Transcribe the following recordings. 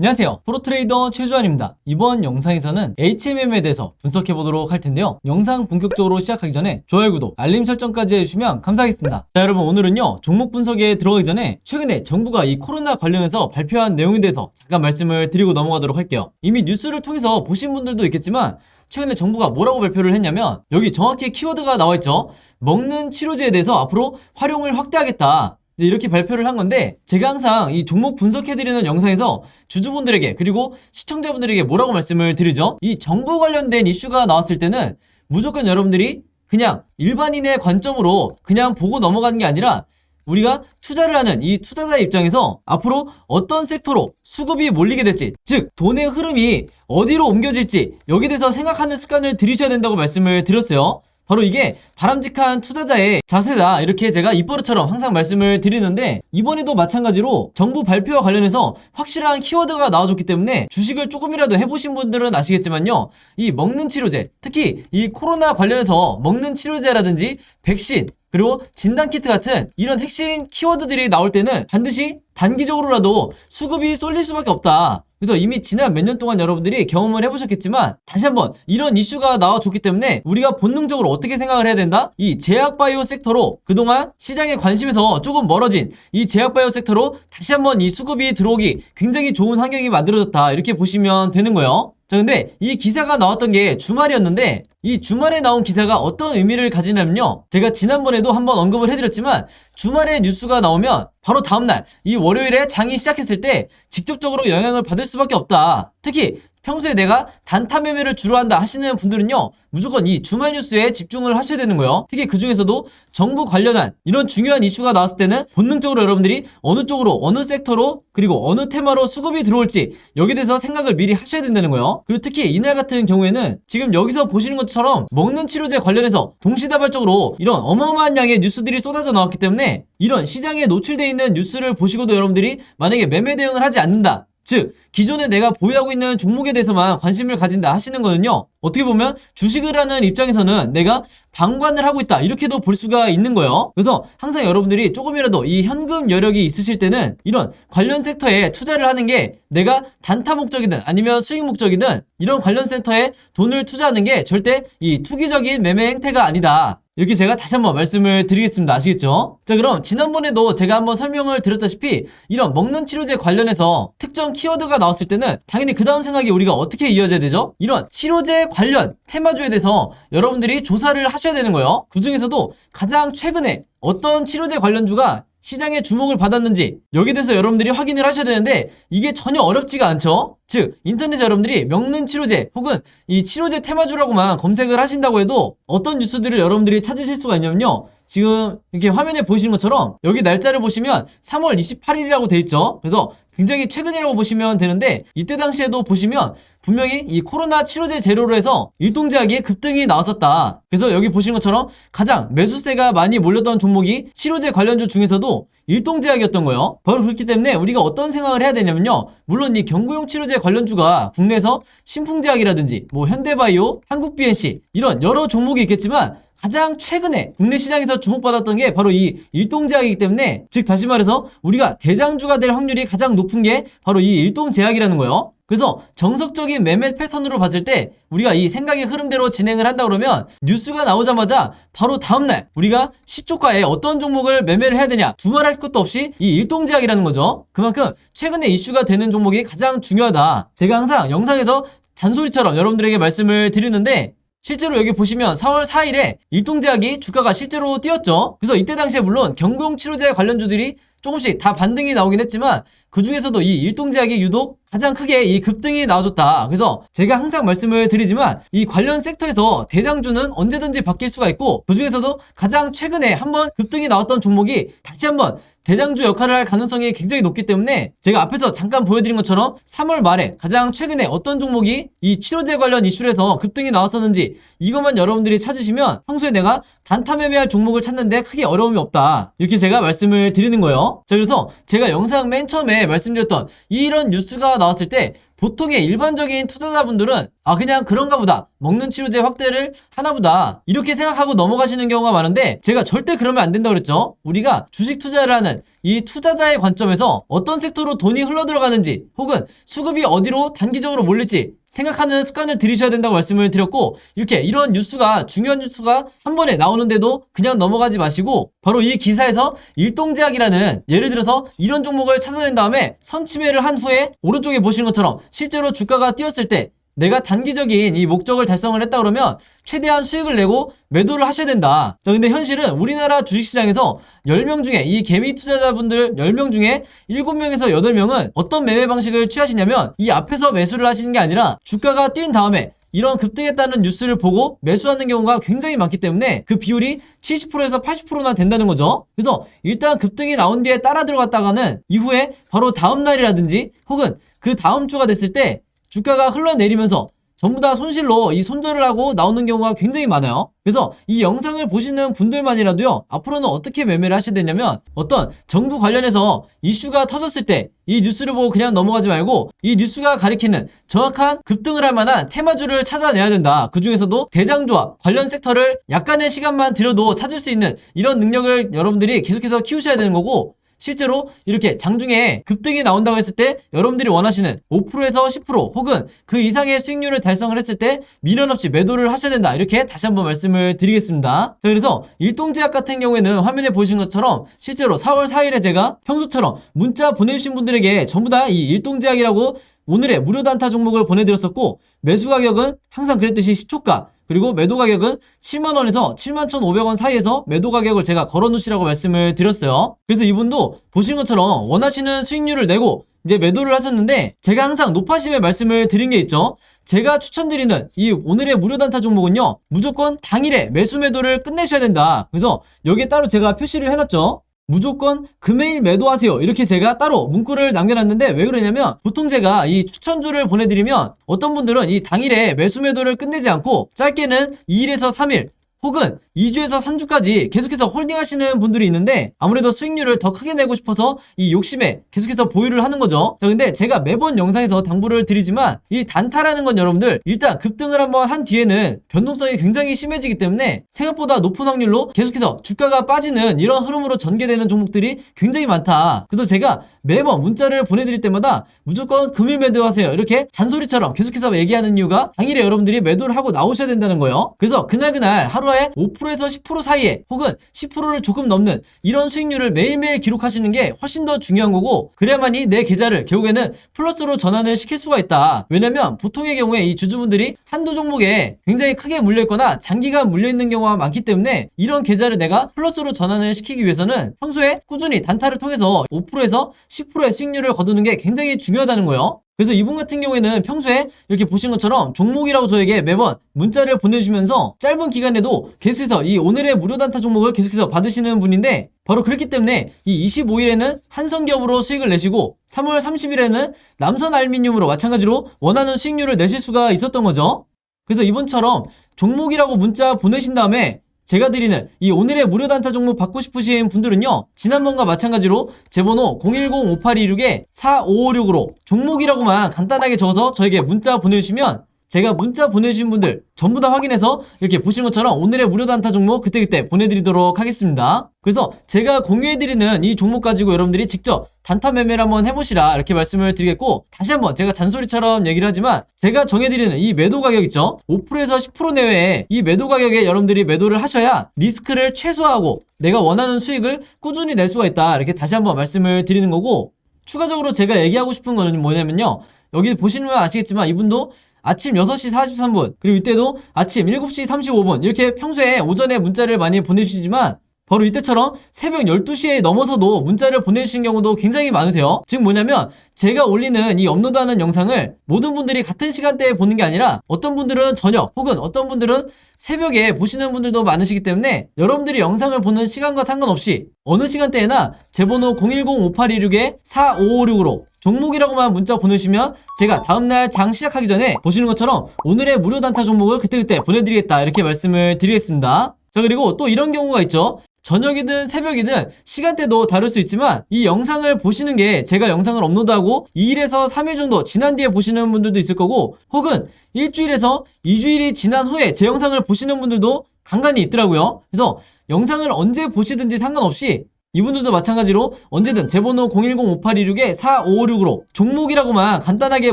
안녕하세요. 프로트레이더 최주환입니다. 이번 영상에서는 HMM에 대해서 분석해 보도록 할 텐데요. 영상 본격적으로 시작하기 전에 좋아요, 구독, 알림 설정까지 해주시면 감사하겠습니다. 자, 여러분, 오늘은요, 종목 분석에 들어가기 전에 최근에 정부가 이 코로나 관련해서 발표한 내용에 대해서 잠깐 말씀을 드리고 넘어가도록 할게요. 이미 뉴스를 통해서 보신 분들도 있겠지만 최근에 정부가 뭐라고 발표를 했냐면, 여기 정확히 키워드가 나와 있죠. 먹는 치료제에 대해서 앞으로 활용을 확대하겠다, 이렇게 발표를 한 건데, 제가 항상 이 종목 분석해드리는 영상에서 주주분들에게 그리고 시청자분들에게 뭐라고 말씀을 드리죠? 이 정부 관련된 이슈가 나왔을 때는 무조건 여러분들이 그냥 일반인의 관점으로 그냥 보고 넘어가는 게 아니라, 우리가 투자를 하는 이 투자자의 입장에서 앞으로 어떤 섹터로 수급이 몰리게 될지, 즉 돈의 흐름이 어디로 옮겨질지, 여기에 대해서 생각하는 습관을 들이셔야 된다고 말씀을 드렸어요. 바로 이게 바람직한 투자자의 자세다, 이렇게 제가 입버릇처럼 항상 말씀을 드리는데, 이번에도 마찬가지로 정부 발표와 관련해서 확실한 키워드가 나와줬기 때문에 주식을 조금이라도 해보신 분들은 아시겠지만요, 이 먹는 치료제, 특히 이 코로나 관련해서 먹는 치료제라든지 백신, 그리고 진단키트 같은 이런 핵심 키워드들이 나올 때는 반드시 단기적으로라도 수급이 쏠릴 수밖에 없다. 그래서 이미 지난 몇 년 동안 여러분들이 경험을 해보셨겠지만, 다시 한번 이런 이슈가 나와줬기 때문에 우리가 본능적으로 어떻게 생각을 해야 된다? 이 제약바이오 섹터로, 그동안 시장의 관심에서 조금 멀어진 이 제약바이오 섹터로 다시 한번 이 수급이 들어오기 굉장히 좋은 환경이 만들어졌다, 이렇게 보시면 되는 거예요. 자, 근데 이 기사가 나왔던 게 주말이었는데, 이 주말에 나온 기사가 어떤 의미를 가지냐면요, 제가 지난번에도 한번 언급을 해드렸지만, 주말에 뉴스가 나오면 바로 다음날 이 월요일에 장이 시작했을 때 직접적으로 영향을 받을 수밖에 없다. 특히 평소에 내가 단타 매매를 주로 한다 하시는 분들은요, 무조건 이 주말 뉴스에 집중을 하셔야 되는 거예요. 특히 그 중에서도 정부 관련한 이런 중요한 이슈가 나왔을 때는 본능적으로 여러분들이 어느 쪽으로, 어느 섹터로, 그리고 어느 테마로 수급이 들어올지, 여기에 대해서 생각을 미리 하셔야 된다는 거예요. 그리고 특히 이날 같은 경우에는 지금 여기서 보시는 것처럼 먹는 치료제 관련해서 동시다발적으로 이런 어마어마한 양의 뉴스들이 쏟아져 나왔기 때문에, 이런 시장에 노출되어 있는 뉴스를 보시고도 여러분들이 만약에 매매 대응을 하지 않는다, 즉 기존에 내가 보유하고 있는 종목에 대해서만 관심을 가진다 하시는 거는요, 어떻게 보면 주식을 하는 입장에서는 내가 방관을 하고 있다, 이렇게도 볼 수가 있는 거예요. 그래서 항상 여러분들이 조금이라도 이 현금 여력이 있으실 때는 이런 관련 섹터에 투자를 하는 게, 내가 단타 목적이든 아니면 수익 목적이든 이런 관련 섹터에 돈을 투자하는 게 절대 이 투기적인 매매 행태가 아니다, 이렇게 제가 다시 한번 말씀을 드리겠습니다. 아시겠죠? 자, 그럼 지난번에도 제가 한번 설명을 드렸다시피 이런 먹는 치료제 관련해서 특정 키워드가 나왔을 때는 당연히 그 다음 생각이 우리가 어떻게 이어져야 되죠? 이런 치료제 관련 테마주에 대해서 여러분들이 조사를 하셔야 되는 거예요. 그 중에서도 가장 최근에 어떤 치료제 관련주가 시장의 주목을 받았는지, 여기에 대해서 여러분들이 확인을 하셔야 되는데, 이게 전혀 어렵지가 않죠? 즉 인터넷에 여러분들이 먹는 치료제 혹은 이 치료제 테마주라고만 검색을 하신다고 해도 어떤 뉴스들을 여러분들이 찾으실 수가 있냐면요, 지금 이렇게 화면에 보시는 것처럼 여기 날짜를 보시면 3월 28일이라고 돼 있죠. 그래서 굉장히 최근이라고 보시면 되는데, 이때 당시에도 보시면 분명히 이 코로나 치료제 재료로 해서 일동제약이 급등이 나왔었다. 그래서 여기 보시는 것처럼 가장 매수세가 많이 몰렸던 종목이 치료제 관련주 중에서도 일동제약이었던 거예요. 바로 그렇기 때문에 우리가 어떤 생각을 해야 되냐면요, 물론 이 경구용 치료제 관련주가 국내에서 신풍제약이라든지 뭐 현대바이오, 한국BNC 이런 여러 종목이 있겠지만, 가장 최근에 국내 시장에서 주목받았던 게 바로 이 일동제약이기 때문에, 즉 다시 말해서 우리가 대장주가 될 확률이 가장 높은 게 바로 이 일동제약이라는 거예요. 그래서 정석적인 매매 패턴으로 봤을 때 우리가 이 생각의 흐름대로 진행을 한다 그러면, 뉴스가 나오자마자 바로 다음날 우리가 시초가에 어떤 종목을 매매를 해야 되냐 두말할 것도 없이 이 일동제약이라는 거죠. 그만큼 최근에 이슈가 되는 종목이 가장 중요하다, 제가 항상 영상에서 잔소리처럼 여러분들에게 말씀을 드리는데, 실제로 여기 보시면 4월 4일에 일동제약이 주가가 실제로 뛰었죠. 그래서 이때 당시에 물론 경구용 치료제 관련주들이 조금씩 다 반등이 나오긴 했지만, 그 중에서도 이 일동제약이 유독 가장 크게 이 급등이 나와줬다. 그래서 제가 항상 말씀을 드리지만, 이 관련 섹터에서 대장주는 언제든지 바뀔 수가 있고, 그 중에서도 가장 최근에 한번 급등이 나왔던 종목이 다시 한번 대장주 역할을 할 가능성이 굉장히 높기 때문에, 제가 앞에서 잠깐 보여드린 것처럼 3월 말에 가장 최근에 어떤 종목이 이 치료제 관련 이슈로 해서 급등이 나왔었는지, 이것만 여러분들이 찾으시면 평소에 내가 단타 매매할 종목을 찾는데 크게 어려움이 없다, 이렇게 제가 말씀을 드리는 거예요. 자, 그래서 제가 영상 맨 처음에 말씀드렸던 이런 뉴스가 나왔을 때 보통의 일반적인 투자자분들은 그냥 그런가 보다, 먹는 치료제 확대를 하나 보다, 이렇게 생각하고 넘어가시는 경우가 많은데, 제가 절대 그러면 안 된다고 그랬죠. 우리가 주식 투자를 하는 이 투자자의 관점에서 어떤 섹터로 돈이 흘러들어가는지 혹은 수급이 어디로 단기적으로 몰릴지 생각하는 습관을 들이셔야 된다고 말씀을 드렸고, 이렇게 이런 뉴스가, 중요한 뉴스가 한 번에 나오는데도 그냥 넘어가지 마시고 바로 이 기사에서 일동제약이라는, 예를 들어서 이런 종목을 찾아낸 다음에 선침해를 한 후에 오른쪽에 보시는 것처럼 실제로 주가가 뛰었을 때 내가 단기적인 이 목적을 달성을 했다 그러면 최대한 수익을 내고 매도를 하셔야 된다. 자, 근데 현실은 우리나라 주식시장에서 10명 중에, 이 개미 투자자분들 10명 중에 7명에서 8명은 어떤 매매 방식을 취하시냐면, 이 앞에서 매수를 하시는 게 아니라 주가가 뛴 다음에 이런 급등했다는 뉴스를 보고 매수하는 경우가 굉장히 많기 때문에 그 비율이 70%에서 80%나 된다는 거죠. 그래서 일단 급등이 나온 뒤에 따라 들어갔다가는 이후에 바로 다음 날이라든지 혹은 그 다음 주가 됐을 때 주가가 흘러내리면서 전부 다 손실로 이 손절을 하고 나오는 경우가 굉장히 많아요. 그래서 이 영상을 보시는 분들만이라도요, 앞으로는 어떻게 매매를 하셔야 되냐면, 어떤 정부 관련해서 이슈가 터졌을 때 이 뉴스를 보고 그냥 넘어가지 말고 이 뉴스가 가리키는 정확한 급등을 할 만한 테마주를 찾아내야 된다. 그 중에서도 대장주와 관련 섹터를 약간의 시간만 들여도 찾을 수 있는 이런 능력을 여러분들이 계속해서 키우셔야 되는 거고, 실제로 이렇게 장중에 급등이 나온다고 했을 때 여러분들이 원하시는 5%에서 10% 혹은 그 이상의 수익률을 달성을 했을 때 미련 없이 매도를 하셔야 된다. 이렇게 다시 한번 말씀을 드리겠습니다. 자, 그래서 일동제약 같은 경우에는 화면에 보신 것처럼 실제로 4월 4일에 제가 평소처럼 문자 보내주신 분들에게 전부 다 이 일동제약이라고 오늘의 무료 단타 종목을 보내드렸었고, 매수 가격은 항상 그랬듯이 시초가, 그리고 매도 가격은 7만원에서 71,500원 사이에서 매도 가격을 제가 걸어놓으시라고 말씀을 드렸어요. 그래서 이분도 보신 것처럼 원하시는 수익률을 내고 이제 매도를 하셨는데, 제가 항상 높아심에 말씀을 드린 게 있죠. 제가 추천드리는 이 오늘의 무료 단타 종목은요, 무조건 당일에 매수 매도를 끝내셔야 된다. 그래서 여기에 따로 제가 표시를 해놨죠. 무조건 금요일 매도하세요. 이렇게 제가 따로 문구를 남겨놨는데, 왜 그러냐면 보통 제가 이 추천주를 보내드리면 어떤 분들은 이 당일에 매수 매도를 끝내지 않고 짧게는 2일에서 3일 혹은 2주에서 3주까지 계속해서 홀딩 하시는 분들이 있는데, 아무래도 수익률을 더 크게 내고 싶어서 이 욕심에 계속해서 보유를 하는 거죠. 자, 근데 제가 매번 영상에서 당부를 드리지만 이 단타라는 건 여러분들 일단 급등을 한번 한 뒤에는 변동성이 굉장히 심해지기 때문에 생각보다 높은 확률로 계속해서 주가가 빠지는 이런 흐름으로 전개되는 종목들이 굉장히 많다. 그래서 제가 매번 문자를 보내드릴 때마다 무조건 금일 매도하세요 이렇게 잔소리처럼 계속해서 얘기하는 이유가, 당일에 여러분들이 매도를 하고 나오셔야 된다는 거예요. 그래서 그날 하루에 5%에서 10% 사이에 혹은 10%를 조금 넘는 이런 수익률을 매일매일 기록하시는 게 훨씬 더 중요한 거고, 그래야만이 내 계좌를 결국에는 플러스로 전환을 시킬 수가 있다. 왜냐면 보통의 경우에 이 주주분들이 한두 종목에 굉장히 크게 물려있거나 장기간 물려있는 경우가 많기 때문에 이런 계좌를 내가 플러스로 전환을 시키기 위해서는 평소에 꾸준히 단타를 통해서 5%에서 10%의 수익률을 거두는 게 굉장히 중요하다는 거예요. 그래서 이분 같은 경우에는 평소에 이렇게 보신 것처럼 종목이라고 저에게 매번 문자를 보내주시면서 짧은 기간에도 계속해서 이 오늘의 무료 단타 종목을 계속해서 받으시는 분인데, 바로 그렇기 때문에 이 25일에는 한성기업으로 수익을 내시고 3월 30일에는 남선알미늄으로 마찬가지로 원하는 수익률을 내실 수가 있었던 거죠. 그래서 이번처럼 종목이라고 문자 보내신 다음에 제가 드리는 이 오늘의 무료 단타 종목 받고 싶으신 분들은요, 지난번과 마찬가지로 제 번호 010-5826-4556으로 종목이라고만 간단하게 적어서 저에게 문자 보내주시면 제가 문자 보내주신 분들 전부 다 확인해서 이렇게 보시는 것처럼 오늘의 무료 단타 종목 그때그때 보내드리도록 하겠습니다. 그래서 제가 공유해드리는 이 종목 가지고 여러분들이 직접 단타 매매를 한번 해보시라 이렇게 말씀을 드리겠고, 다시 한번 제가 잔소리처럼 얘기를 하지만 제가 정해드리는 이 매도 가격 있죠, 5%에서 10% 내외에 이 매도 가격에 여러분들이 매도를 하셔야 리스크를 최소화하고 내가 원하는 수익을 꾸준히 낼 수가 있다. 이렇게 다시 한번 말씀을 드리는 거고, 추가적으로 제가 얘기하고 싶은 거는 뭐냐면요, 여기 보시면 아시겠지만 이분도 아침 6시 43분 그리고 이때도 아침 7시 35분 이렇게 평소에 오전에 문자를 많이 보내주시지만 바로 이때처럼 새벽 12시에 넘어서도 문자를 보내주신 경우도 굉장히 많으세요. 즉 뭐냐면 제가 올리는 이 업로드하는 영상을 모든 분들이 같은 시간대에 보는 게 아니라 어떤 분들은 저녁 혹은 어떤 분들은 새벽에 보시는 분들도 많으시기 때문에 여러분들이 영상을 보는 시간과 상관없이 어느 시간대에나 제 번호 010-5826-4556으로 종목이라고만 문자 보내주시면 제가 다음날 장 시작하기 전에 보시는 것처럼 오늘의 무료 단타 종목을 그때그때 보내드리겠다 이렇게 말씀을 드리겠습니다. 자, 그리고 또 이런 경우가 있죠. 저녁이든 새벽이든 시간대도 다를 수 있지만 이 영상을 보시는 게 제가 영상을 업로드하고 2일에서 3일 정도 지난 뒤에 보시는 분들도 있을 거고, 혹은 일주일에서 2주일이 지난 후에 제 영상을 보시는 분들도 간간히 있더라고요. 그래서 영상을 언제 보시든지 상관없이 이분들도 마찬가지로 언제든 제 번호 010-5826-4556으로 종목이라고만 간단하게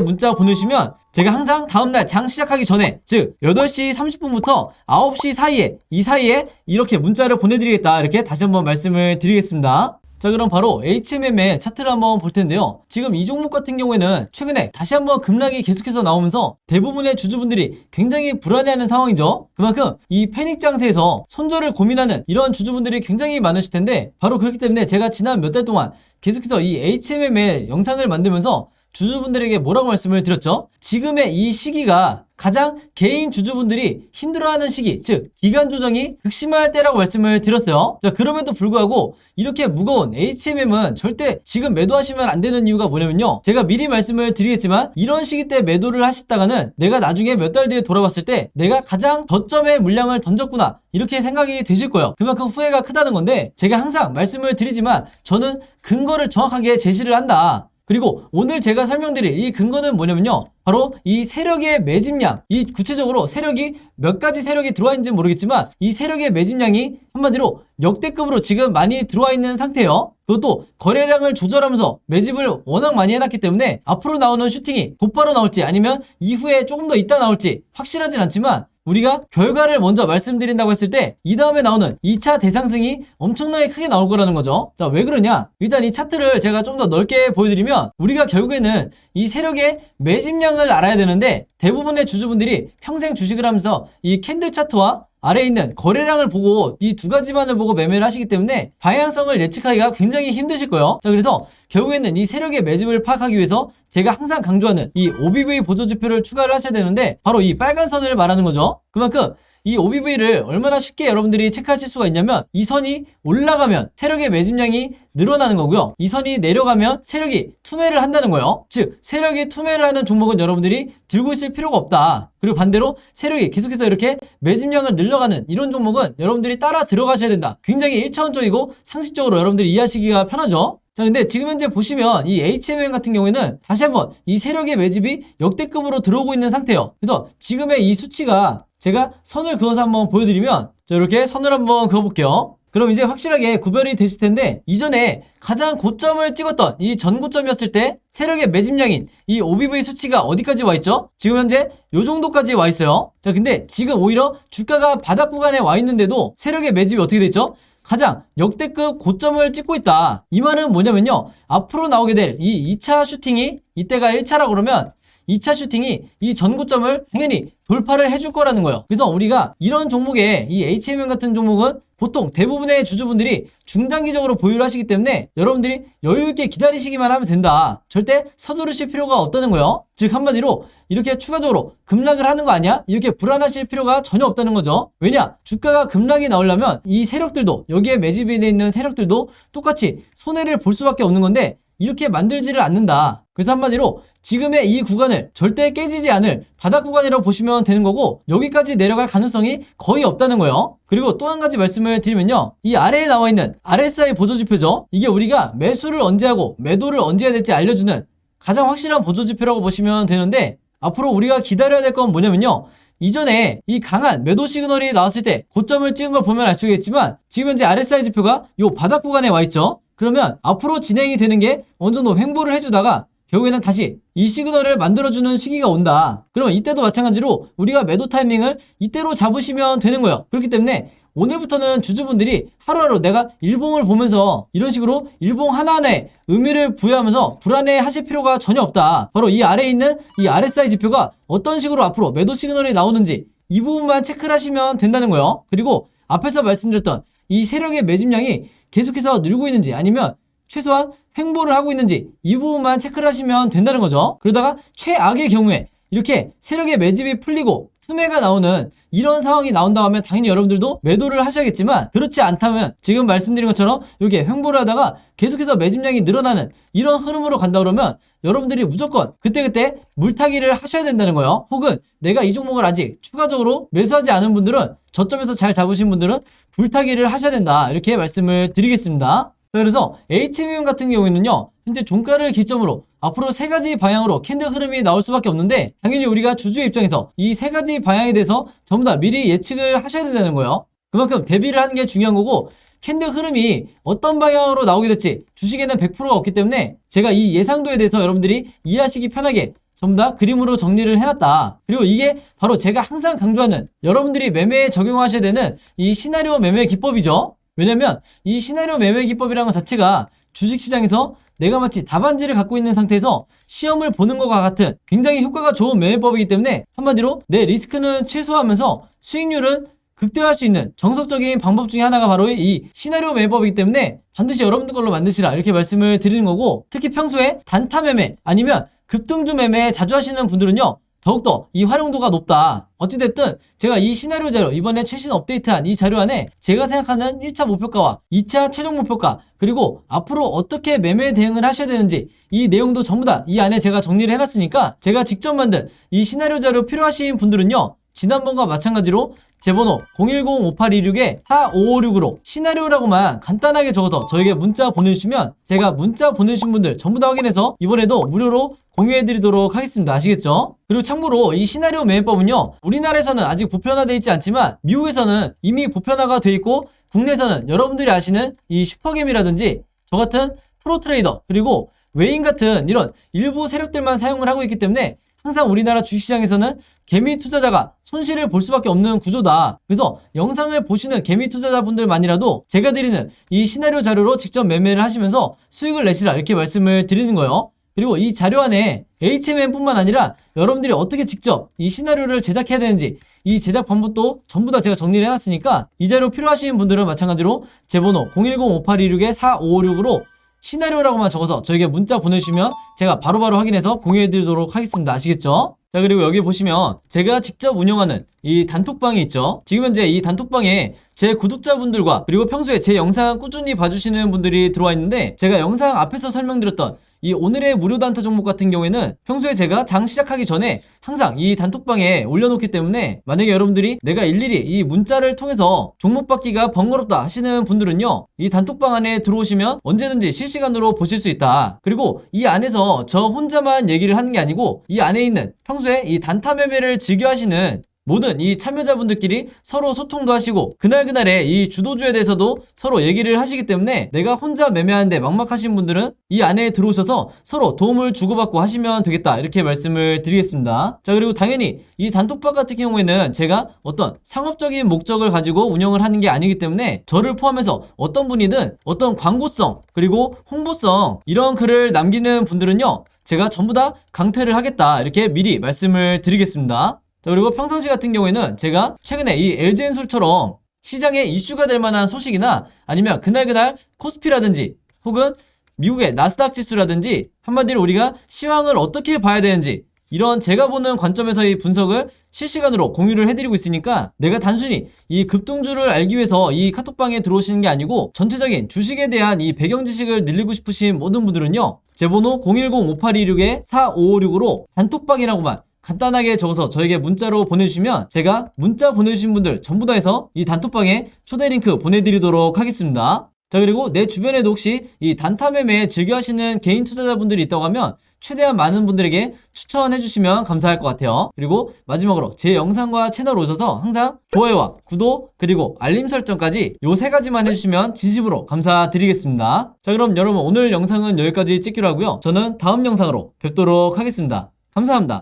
문자 보내주시면 제가 항상 다음날 장 시작하기 전에, 즉 8시 30분부터 9시 사이에, 이 사이에 이렇게 문자를 보내드리겠다, 이렇게 다시 한번 말씀을 드리겠습니다. 자, 그럼 바로 HMM의 차트를 한번 볼 텐데요. 지금 이 종목 같은 경우에는 최근에 다시 한번 급락이 계속해서 나오면서 대부분의 주주분들이 굉장히 불안해하는 상황이죠. 그만큼 이 패닉 장세에서 손절을 고민하는 이런 주주분들이 굉장히 많으실 텐데, 바로 그렇기 때문에 제가 지난 몇 달 동안 계속해서 이 HMM의 영상을 만들면서 주주분들에게 뭐라고 말씀을 드렸죠? 지금의 이 시기가 가장 개인 주주분들이 힘들어하는 시기, 즉 기간 조정이 극심할 때라고 말씀을 드렸어요. 자, 그럼에도 불구하고 이렇게 무거운 HMM은 절대 지금 매도하시면 안 되는 이유가 뭐냐면요, 제가 미리 말씀을 드리겠지만 이런 시기 때 매도를 하셨다가는 내가 나중에 몇 달 뒤에 돌아봤을 때 내가 가장 저점의 물량을 던졌구나, 이렇게 생각이 되실 거예요. 그만큼 후회가 크다는 건데, 제가 항상 말씀을 드리지만 저는 근거를 정확하게 제시를 한다. 그리고 오늘 제가 설명드릴 이 근거는 뭐냐면요, 바로 이 세력의 매집량, 이 구체적으로 세력이 몇 가지 세력이 들어와 있는지는 모르겠지만 이 세력의 매집량이 한마디로 역대급으로 지금 많이 들어와 있는 상태예요. 그것도 거래량을 조절하면서 매집을 워낙 많이 해놨기 때문에 앞으로 나오는 슈팅이 곧바로 나올지 아니면 이후에 조금 더 있다 나올지 확실하진 않지만, 우리가 결과를 먼저 말씀드린다고 했을 때 이 다음에 나오는 2차 대상승이 엄청나게 크게 나올 거라는 거죠. 자, 왜 그러냐? 일단 이 차트를 제가 좀 더 넓게 보여드리면, 우리가 결국에는 이 세력의 매집량을 알아야 되는데, 대부분의 주주분들이 평생 주식을 하면서 이 캔들 차트와 아래에 있는 거래량을 보고 이 두 가지만을 보고 매매를 하시기 때문에 방향성을 예측하기가 굉장히 힘드실 거예요. 자, 그래서 결국에는 이 세력의 매집을 파악하기 위해서 제가 항상 강조하는 이 OBV 보조지표를 추가를 하셔야 되는데, 바로 이 빨간 선을 말하는 거죠. 그만큼 이 OBV를 얼마나 쉽게 여러분들이 체크하실 수가 있냐면, 이 선이 올라가면 세력의 매집량이 늘어나는 거고요, 이 선이 내려가면 세력이 투매를 한다는 거예요. 즉 세력이 투매를 하는 종목은 여러분들이 들고 있을 필요가 없다. 그리고 반대로 세력이 계속해서 이렇게 매집량을 늘려가는 이런 종목은 여러분들이 따라 들어가셔야 된다. 굉장히 1차원적이고 상식적으로 여러분들이 이해하시기가 편하죠. 자, 근데 지금 현재 보시면 이 HMM 같은 경우에는 다시 한번 이 세력의 매집이 역대급으로 들어오고 있는 상태예요. 그래서 지금의 이 수치가, 제가 선을 그어서 한번 보여드리면, 자, 이렇게 선을 한번 그어볼게요. 그럼 이제 확실하게 구별이 되실 텐데, 이전에 가장 고점을 찍었던 이 전고점이었을 때 세력의 매집량인 이 OBV 수치가 어디까지 와 있죠? 지금 현재 요 정도까지 와 있어요. 자, 근데 지금 오히려 주가가 바닥 구간에 와 있는데도 세력의 매집이 어떻게 됐죠? 가장 역대급 고점을 찍고 있다. 이 말은 뭐냐면요, 앞으로 나오게 될 이 2차 슈팅이, 이때가 1차라고 그러면 2차 슈팅이 이 전고점을 당연히 돌파를 해줄 거라는 거예요. 그래서 우리가 이런 종목에, 이 HMM 같은 종목은 보통 대부분의 주주분들이 중장기적으로 보유를 하시기 때문에 여러분들이 여유있게 기다리시기만 하면 된다. 절대 서두르실 필요가 없다는 거예요. 즉 한마디로 이렇게 추가적으로 급락을 하는 거 아니야? 이렇게 불안하실 필요가 전혀 없다는 거죠. 왜냐? 주가가 급락이 나오려면 이 세력들도, 여기에 매집이 되어 있는 세력들도 똑같이 손해를 볼 수밖에 없는 건데, 이렇게 만들지를 않는다. 그래서 한마디로 지금의 이 구간을 절대 깨지지 않을 바닥 구간이라고 보시면 되는 거고, 여기까지 내려갈 가능성이 거의 없다는 거예요. 그리고 또 한 가지 말씀을 드리면요, 이 아래에 나와 있는 RSI 보조지표죠. 이게 우리가 매수를 언제 하고 매도를 언제 해야 될지 알려주는 가장 확실한 보조지표라고 보시면 되는데, 앞으로 우리가 기다려야 될 건 뭐냐면요, 이전에 이 강한 매도 시그널이 나왔을 때 고점을 찍은 걸 보면 알 수 있겠지만, 지금 현재 RSI 지표가 요 바닥 구간에 와 있죠. 그러면 앞으로 진행이 되는 게 어느 정도 횡보를 해주다가 결국에는 다시 이 시그널을 만들어주는 시기가 온다. 그러면 이때도 마찬가지로 우리가 매도 타이밍을 이때로 잡으시면 되는 거예요. 그렇기 때문에 오늘부터는 주주분들이 하루하루 내가 일봉을 보면서 이런 식으로 일봉 하나하나에 의미를 부여하면서 불안해 하실 필요가 전혀 없다. 바로 이 아래에 있는 이 RSI 지표가 어떤 식으로 앞으로 매도 시그널이 나오는지 이 부분만 체크를 하시면 된다는 거예요. 그리고 앞에서 말씀드렸던 이 세력의 매집량이 계속해서 늘고 있는지 아니면 최소한 횡보를 하고 있는지 이 부분만 체크를 하시면 된다는 거죠. 그러다가 최악의 경우에 이렇게 세력의 매집이 풀리고 투매가 나오는 이런 상황이 나온다고 하면 당연히 여러분들도 매도를 하셔야겠지만, 그렇지 않다면 지금 말씀드린 것처럼 이렇게 횡보를 하다가 계속해서 매집량이 늘어나는 이런 흐름으로 간다 그러면 여러분들이 무조건 그때그때 물타기를 하셔야 된다는 거예요. 혹은 내가 이 종목을 아직 추가적으로 매수하지 않은 분들은, 저점에서 잘 잡으신 분들은 불타기를 하셔야 된다, 이렇게 말씀을 드리겠습니다. 그래서 HMM 같은 경우에는요, 현재 종가를 기점으로 앞으로 3가지 방향으로 캔들 흐름이 나올 수밖에 없는데, 당연히 우리가 주주의 입장에서 이 3가지 방향에 대해서 전부 다 미리 예측을 하셔야 된다는 거예요. 그만큼 대비를 하는 게 중요한 거고, 캔들 흐름이 어떤 방향으로 나오게 될지 주식에는 100%가 없기 때문에 제가 이 예상도에 대해서 여러분들이 이해하시기 편하게 전부 다 그림으로 정리를 해놨다. 그리고 이게 바로 제가 항상 강조하는 여러분들이 매매에 적용하셔야 되는 이 시나리오 매매 기법이죠. 왜냐면 이 시나리오 매매 기법이라는 것 자체가 주식시장에서 내가 마치 답안지를 갖고 있는 상태에서 시험을 보는 것과 같은 굉장히 효과가 좋은 매매법이기 때문에 한마디로 내 리스크는 최소화하면서 수익률은 극대화할 수 있는 정석적인 방법 중에 하나가 바로 이 시나리오 매매법이기 때문에 반드시 여러분들 걸로 만드시라 이렇게 말씀을 드리는 거고, 특히 평소에 단타 매매 아니면 급등주 매매 자주 하시는 분들은요 더욱더 이 활용도가 높다. 어찌됐든 제가 이 시나리오 자료, 이번에 최신 업데이트한 이 자료 안에 제가 생각하는 1차 목표가와 2차 최종 목표가, 그리고 앞으로 어떻게 매매 대응을 하셔야 되는지 이 내용도 전부 다 이 안에 제가 정리를 해놨으니까, 제가 직접 만든 이 시나리오 자료 필요하신 분들은요 지난번과 마찬가지로 제 번호 010-5826-4556으로 시나리오라고만 간단하게 적어서 저에게 문자 보내주시면 제가 문자 보내주신 분들 전부 다 확인해서 이번에도 무료로 공유해드리도록 하겠습니다. 아시겠죠? 그리고 참고로 이 시나리오 매매법은요 우리나라에서는 아직 보편화되어 있지 않지만 미국에서는 이미 보편화가 되어 있고, 국내에서는 여러분들이 아시는 이 슈퍼겜이라든지 저같은 프로트레이더 그리고 외인 같은 이런 일부 세력들만 사용을 하고 있기 때문에 항상 우리나라 주식시장에서는 개미 투자자가 손실을 볼 수밖에 없는 구조다. 그래서 영상을 보시는 개미 투자자분들만이라도 제가 드리는 이 시나리오 자료로 직접 매매를 하시면서 수익을 내시라 이렇게 말씀을 드리는 거예요. 그리고 이 자료 안에 HMM뿐만 아니라 여러분들이 어떻게 직접 이 시나리오를 제작해야 되는지 이 제작 방법도 전부 다 제가 정리를 해놨으니까 이 자료 필요하신 분들은 마찬가지로 제 번호 010-5826-4556으로 시나리오라고만 적어서 저에게 문자 보내주시면 제가 바로바로 확인해서 공유해드리도록 하겠습니다. 아시겠죠? 자, 그리고 여기 보시면 제가 직접 운영하는 이 단톡방이 있죠. 지금 현재 이 단톡방에 제 구독자분들과 그리고 평소에 제 영상 꾸준히 봐주시는 분들이 들어와 있는데, 제가 영상 앞에서 설명드렸던 이 오늘의 무료 단타 종목 같은 경우에는 평소에 제가 장 시작하기 전에 항상 이 단톡방에 올려놓기 때문에, 만약에 여러분들이 내가 일일이 이 문자를 통해서 종목 받기가 번거롭다 하시는 분들은요 이 단톡방 안에 들어오시면 언제든지 실시간으로 보실 수 있다. 그리고 이 안에서 저 혼자만 얘기를 하는 게 아니고 이 안에 있는 평소에 이 단타 매매를 즐겨 하시는 모든 이 참여자분들끼리 서로 소통도 하시고 그날그날의 이 주도주에 대해서도 서로 얘기를 하시기 때문에 내가 혼자 매매하는데 막막하신 분들은 이 안에 들어오셔서 서로 도움을 주고받고 하시면 되겠다 이렇게 말씀을 드리겠습니다. 자, 그리고 당연히 이 단톡방 같은 경우에는 제가 어떤 상업적인 목적을 가지고 운영을 하는 게 아니기 때문에 저를 포함해서 어떤 분이든 어떤 광고성 그리고 홍보성 이런 글을 남기는 분들은요 제가 전부 다 강퇴를 하겠다 이렇게 미리 말씀을 드리겠습니다. 자, 그리고 평상시 같은 경우에는 제가 최근에 이 LG엔솔처럼 시장에 이슈가 될 만한 소식이나 아니면 그날 코스피라든지 혹은 미국의 나스닥 지수라든지 한마디로 우리가 시황을 어떻게 봐야 되는지 이런 제가 보는 관점에서의 분석을 실시간으로 공유를 해드리고 있으니까, 내가 단순히 이 급등주를 알기 위해서 이 카톡방에 들어오시는 게 아니고 전체적인 주식에 대한 이 배경 지식을 늘리고 싶으신 모든 분들은요 제 번호 010-5826-4556으로 단톡방이라고만 간단하게 적어서 저에게 문자로 보내주시면 제가 문자 보내주신 분들 전부 다 해서 이 단톡방에 초대 링크 보내드리도록 하겠습니다. 자, 그리고 내 주변에도 혹시 이 단타 매매 즐겨 하시는 개인 투자자분들이 있다고 하면 최대한 많은 분들에게 추천해 주시면 감사할 것 같아요. 그리고 마지막으로 제 영상과 채널 오셔서 항상 좋아요와 구독 그리고 알림 설정까지 요 3가지만 해주시면 진심으로 감사드리겠습니다. 자, 그럼 여러분 오늘 영상은 여기까지 찍기로 하고요. 저는 다음 영상으로 뵙도록 하겠습니다. 감사합니다.